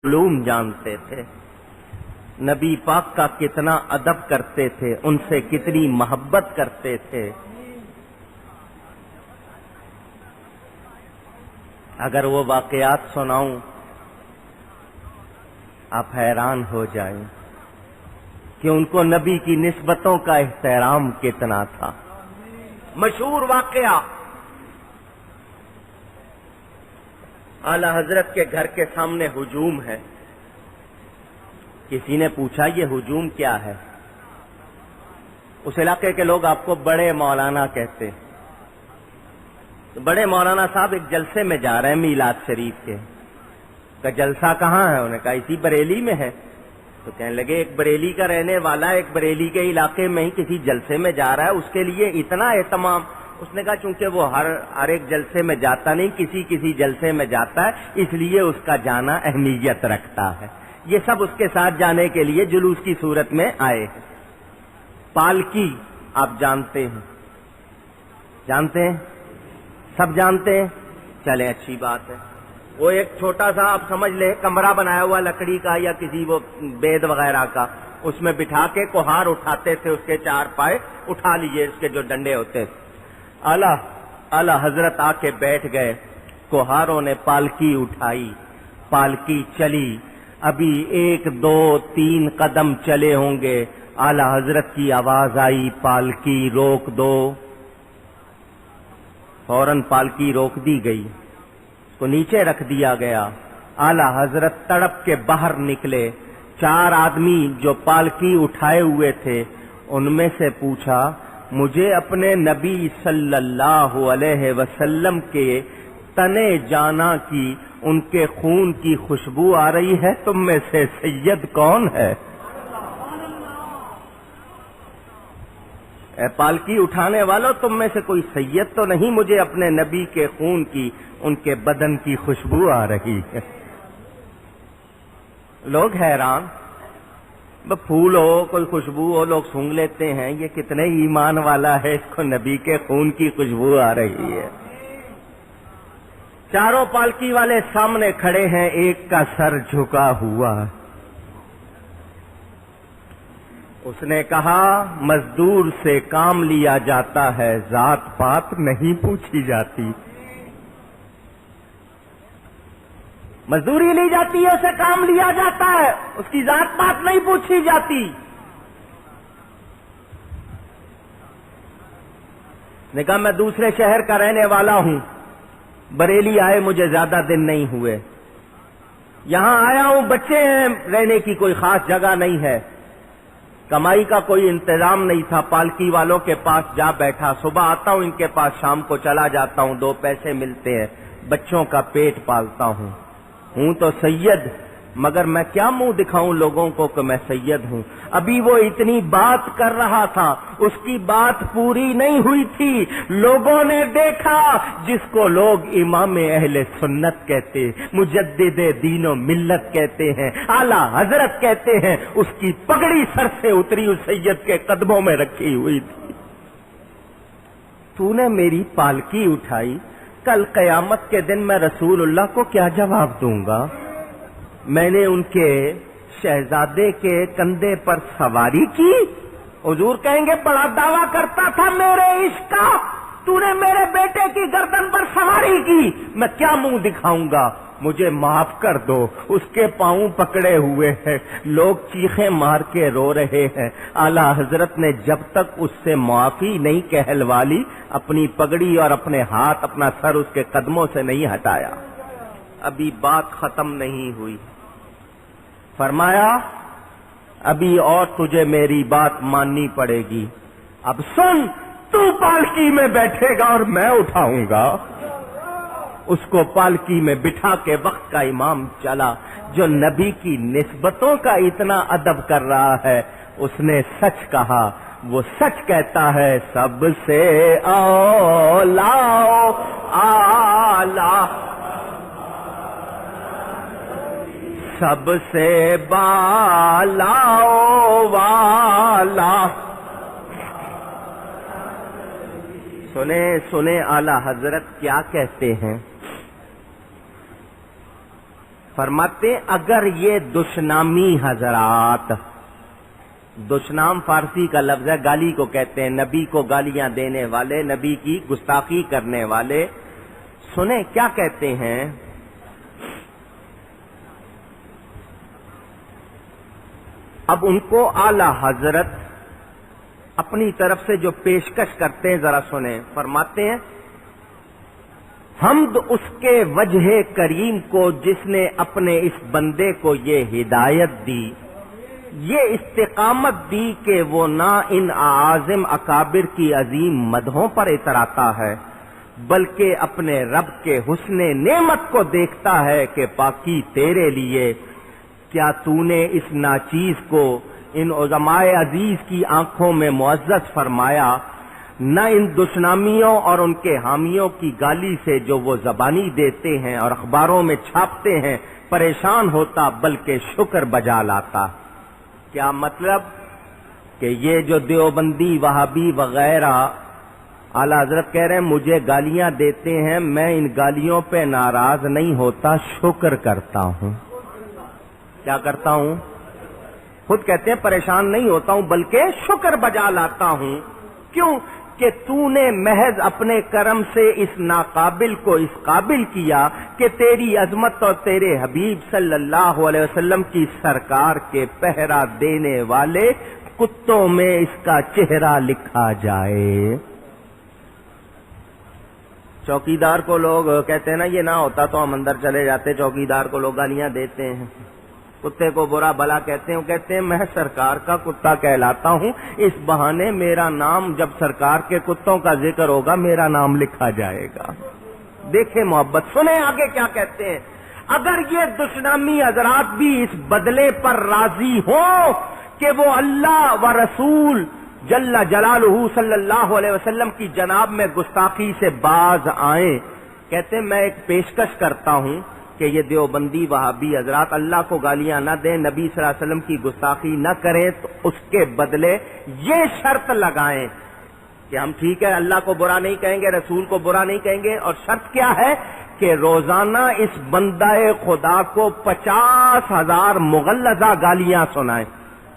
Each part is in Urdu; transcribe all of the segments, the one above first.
علوم جانتے تھے، نبی پاک کا کتنا ادب کرتے تھے، ان سے کتنی محبت کرتے تھے۔ اگر وہ واقعات سناؤں آپ حیران ہو جائیں کہ ان کو نبی کی نسبتوں کا احترام کتنا تھا۔ مشہور واقعہ، اعلی حضرت کے گھر کے سامنے ہجوم ہے۔ کسی نے پوچھا یہ ہجوم کیا ہے؟ اس علاقے کے لوگ آپ کو بڑے مولانا کہتے ہیں۔ تو بڑے مولانا صاحب ایک جلسے میں جا رہے ہیں میلاد شریف کے۔ کہ جلسہ کہاں ہے؟ انہوں نے کہا اسی بریلی میں ہے۔ تو کہنے لگے ایک بریلی کا رہنے والا ایک بریلی کے علاقے میں ہی کسی جلسے میں جا رہا ہے، اس کے لیے اتنا اہتمام؟ اس نے کہا چونکہ وہ ہر ایک جلسے میں جاتا نہیں، کسی جلسے میں جاتا ہے، اس لیے اس کا جانا اہمیت رکھتا ہے۔ یہ سب اس کے ساتھ جانے کے لیے جلوس کی صورت میں آئے ہیں۔ پالکی آپ جانتے ہیں؟ جانتے ہیں؟ سب جانتے ہیں؟ چلیں اچھی بات ہے۔ وہ ایک چھوٹا سا آپ سمجھ لیں کمرہ بنایا ہوا لکڑی کا یا کسی وہ بید وغیرہ کا، اس میں بٹھا کے کوہار اٹھاتے تھے، اس کے چار پائے اٹھا لیجئے، اس کے جو ڈنڈے ہوتے تھے۔ اعلی حضرت آ کے بیٹھ گئے، کوہاروں نے پالکی اٹھائی، پالکی چلی، ابھی 1 2 3 قدم چلے ہوں گے، اعلی حضرت کی آواز آئی پالکی روک دو۔ فوراً پالکی روک دی گئی، اس کو نیچے رکھ دیا گیا۔ اعلی حضرت تڑپ کے باہر نکلے، 4 آدمی جو پالکی اٹھائے ہوئے تھے ان میں سے پوچھا مجھے اپنے نبی صلی اللہ علیہ وسلم کے تنے جانا کی، ان کے خون کی خوشبو آ رہی ہے، تم میں سے سید کون ہے؟ اے پالکی اٹھانے والوں، تم میں سے کوئی سید تو نہیں؟ مجھے اپنے نبی کے خون کی، ان کے بدن کی خوشبو آ رہی ہے۔ لوگ حیران، پھول ہو کوئی خوشبو ہو لوگ سونگھ لیتے ہیں، یہ کتنے ایمان والا ہے، اس کو نبی کے خون کی خوشبو آ رہی ہے۔ چاروں پالکی والے سامنے کھڑے ہیں، ایک کا سر جھکا ہوا۔ اس نے کہا مزدور سے کام لیا جاتا ہے، ذات پات نہیں پوچھی جاتی۔ مزدوری لی جاتی ہے، اسے کام لیا جاتا ہے، اس کی ذات پات نہیں پوچھی جاتی۔ نے کہا میں دوسرے شہر کا رہنے والا ہوں، بریلی آئے مجھے زیادہ دن نہیں ہوئے، یہاں آیا ہوں، بچے ہیں، رہنے کی کوئی خاص جگہ نہیں ہے، کمائی کا کوئی انتظام نہیں تھا، پالکی والوں کے پاس جا بیٹھا، صبح آتا ہوں ان کے پاس، شام کو چلا جاتا ہوں، 2 پیسے ملتے ہیں، بچوں کا پیٹ پالتا ہوں تو سید، مگر میں کیا منہ دکھاؤں لوگوں کو کہ میں سید ہوں؟ ابھی وہ اتنی بات کر رہا تھا، اس کی بات پوری نہیں ہوئی تھی، لوگوں نے دیکھا جس کو لوگ امام اہل سنت کہتے، مجدد دین و ملت کہتے ہیں، اعلی حضرت کہتے ہیں، اس کی پگڑی سر سے اتری اس سید کے قدموں میں رکھی ہوئی تھی۔ تو نے میری پالکی اٹھائی، کل قیامت کے دن میں رسول اللہ کو کیا جواب دوں گا؟ میں نے ان کے شہزادے کے کندھے پر سواری کی، حضور کہیں گے بڑا دعویٰ کرتا تھا میرے عشق کا، تو نے میرے بیٹے کی گردن پر سواری کی، میں کیا منہ دکھاؤں گا؟ مجھے معاف کر دو۔ اس کے پاؤں پکڑے ہوئے ہیں، لوگ چیخیں مار کے رو رہے ہیں۔ اعلی حضرت نے جب تک اس سے معافی نہیں کہلوا لی، اپنی پگڑی اور اپنے ہاتھ، اپنا سر اس کے قدموں سے نہیں ہٹایا۔ ابھی بات ختم نہیں ہوئی، فرمایا ابھی اور تجھے میری بات ماننی پڑے گی، اب سن، تو پالکی میں بیٹھے گا اور میں اٹھاؤں گا۔ اس کو پالکی میں بٹھا کے وقت کا امام چلا، جو نبی کی نسبتوں کا اتنا ادب کر رہا ہے، اس نے سچ کہا، وہ سچ کہتا ہے، سب سے اولا اعلی، سب سے بالا والا۔ سنیں اعلی حضرت کیا کہتے ہیں، فرماتے ہیں اگر یہ دشنامی حضرات، دشنام فارسی کا لفظ ہے، گالی کو کہتے ہیں، نبی کو گالیاں دینے والے، نبی کی گستاخی کرنے والے. سنیں کیا کہتے ہیں. اب ان کو اعلی حضرت اپنی طرف سے جو پیشکش کرتے ہیں ذرا سنیں. فرماتے ہیں حمد اس کے وجہ کریم کو جس نے اپنے اس بندے کو یہ ہدایت دی، یہ استقامت دی کہ وہ نہ ان اعاظم اکابر کی عظیم مدحوں پر اتراتا ہے بلکہ اپنے رب کے حسن نعمت کو دیکھتا ہے کہ پاکی تیرے لیے. کیا تو نے اس ناچیز کو ان عظماء عزیز کی آنکھوں میں معزز فرمایا؟ نہ ان دشنامیوں اور ان کے حامیوں کی گالی سے جو وہ زبانی دیتے ہیں اور اخباروں میں چھاپتے ہیں پریشان ہوتا بلکہ شکر بجا لاتا. کیا مطلب کہ یہ جو دیوبندی وہابی وغیرہ اعلی حضرت کہہ رہے ہیں مجھے گالیاں دیتے ہیں، میں ان گالیوں پہ ناراض نہیں ہوتا، شکر کرتا ہوں. کیا کرتا ہوں؟ خود کہتے ہیں پریشان نہیں ہوتا ہوں بلکہ شکر بجا لاتا ہوں. کیوں؟ کہ تو نے محض اپنے کرم سے اس ناقابل کو اس قابل کیا کہ تیری عظمت اور تیرے حبیب صلی اللہ علیہ وسلم کی سرکار کے پہرا دینے والے کتوں میں اس کا چہرہ لکھا جائے. چوکیدار کو لوگ کہتے ہیں نا یہ نہ ہوتا تو ہم اندر چلے جاتے، چوکیدار کو لوگ گالیاں دیتے ہیں، کتے کو برا بلا کہتے ہیں، وہ کہتے ہیں میں سرکار کا کتا کہلاتا ہوں، اس بہانے میرا نام جب سرکار کے کتوں کا ذکر ہوگا میرا نام لکھا جائے گا. دیکھیں محبت. سنیں آگے کیا کہتے ہیں. اگر یہ دشنامی حضرات بھی اس بدلے پر راضی ہوں کہ وہ اللہ و رسول جل جلالہ صلی اللہ علیہ وسلم کی جناب میں گستاخی سے باز آئیں، کہتے ہیں میں ایک پیشکش کرتا ہوں کہ یہ دیوبندی وہابی حضرات اللہ کو گالیاں نہ دیں، نبی صلی اللہ علیہ وسلم کی گستاخی نہ کریں، تو اس کے بدلے یہ شرط لگائیں کہ ہم ٹھیک ہے اللہ کو برا نہیں کہیں گے، رسول کو برا نہیں کہیں گے، اور شرط کیا ہے کہ روزانہ اس بندہ خدا کو 50,000 مغلظہ گالیاں سنائیں.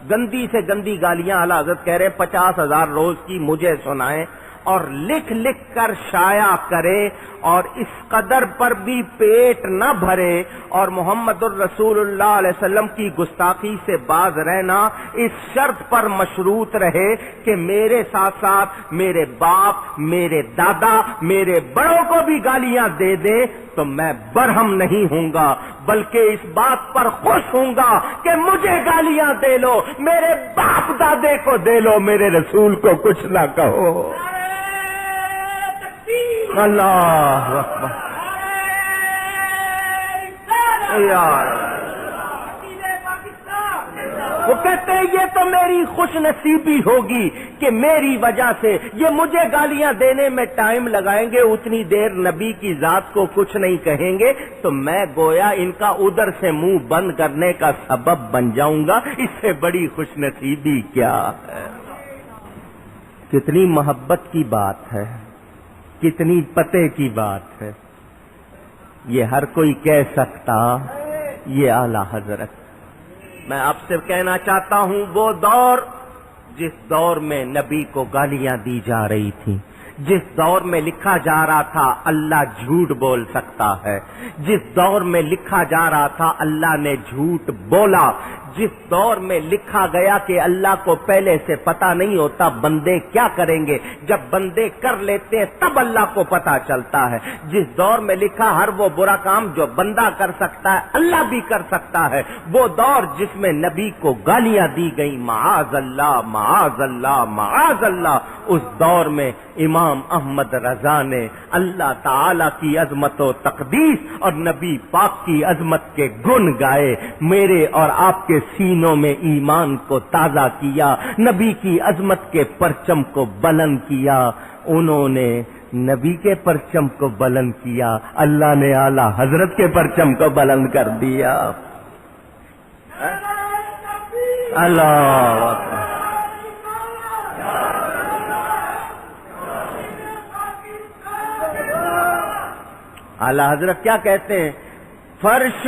گندی سے گندی گالیاں اعلی حضرت کہہ رہے 50,000 روز کی مجھے سنائیں اور لکھ لکھ کر شائع کرے، اور اس قدر پر بھی پیٹ نہ بھرے، اور محمد الرسول اللہ علیہ وسلم کی گستاخی سے باز رہنا اس شرط پر مشروط رہے کہ میرے ساتھ ساتھ میرے باپ، میرے دادا، میرے بڑوں کو بھی گالیاں دے دے تو میں برہم نہیں ہوں گا، بلکہ اس بات پر خوش ہوں گا کہ مجھے گالیاں دے لو، میرے باپ دادے کو دے لو، میرے رسول کو کچھ نہ کہو. اللہ اکبر. وہ کہتے ہیں یہ تو میری خوش نصیبی ہوگی کہ میری وجہ سے یہ مجھے گالیاں دینے میں ٹائم لگائیں گے، اتنی دیر نبی کی ذات کو کچھ نہیں کہیں گے تو میں گویا ان کا ادھر سے منہ بند کرنے کا سبب بن جاؤں گا. اس سے بڑی خوش نصیبی کیا ہے؟ کتنی محبت کی بات ہے، کتنی پتے کی بات ہے. یہ ہر کوئی کہہ سکتا، یہ اعلی حضرت. میں آپ سے کہنا چاہتا ہوں وہ دور جس دور میں نبی کو گالیاں دی جا رہی تھیں، جس دور میں لکھا جا رہا تھا اللہ جھوٹ بول سکتا ہے، جس دور میں لکھا جا رہا تھا اللہ نے جھوٹ بولا، جس دور میں لکھا گیا کہ اللہ کو پہلے سے پتا نہیں ہوتا بندے کیا کریں گے، جب بندے کر لیتے ہیں تب اللہ کو پتا چلتا ہے، جس دور میں لکھا ہر وہ برا کام جو بندہ کر سکتا ہے اللہ بھی کر سکتا ہے، وہ دور جس میں نبی کو گالیاں دی گئی، معاذ اللہ معاذ اللہ معاذ اللہ، اس دور میں امام احمد رضا نے اللہ تعالی کی عظمت و تقدیس اور نبی پاک کی عظمت کے گن گائے، میرے اور آپ کے سینوں میں ایمان کو تازہ کیا، نبی کی عظمت کے پرچم کو بلند کیا. انہوں نے نبی کے پرچم کو بلند کیا، اللہ نے اعلی حضرت کے پرچم کو بلند کر دیا. اللہ اکبر. اعلی حضرت کیا کہتے ہیں فرش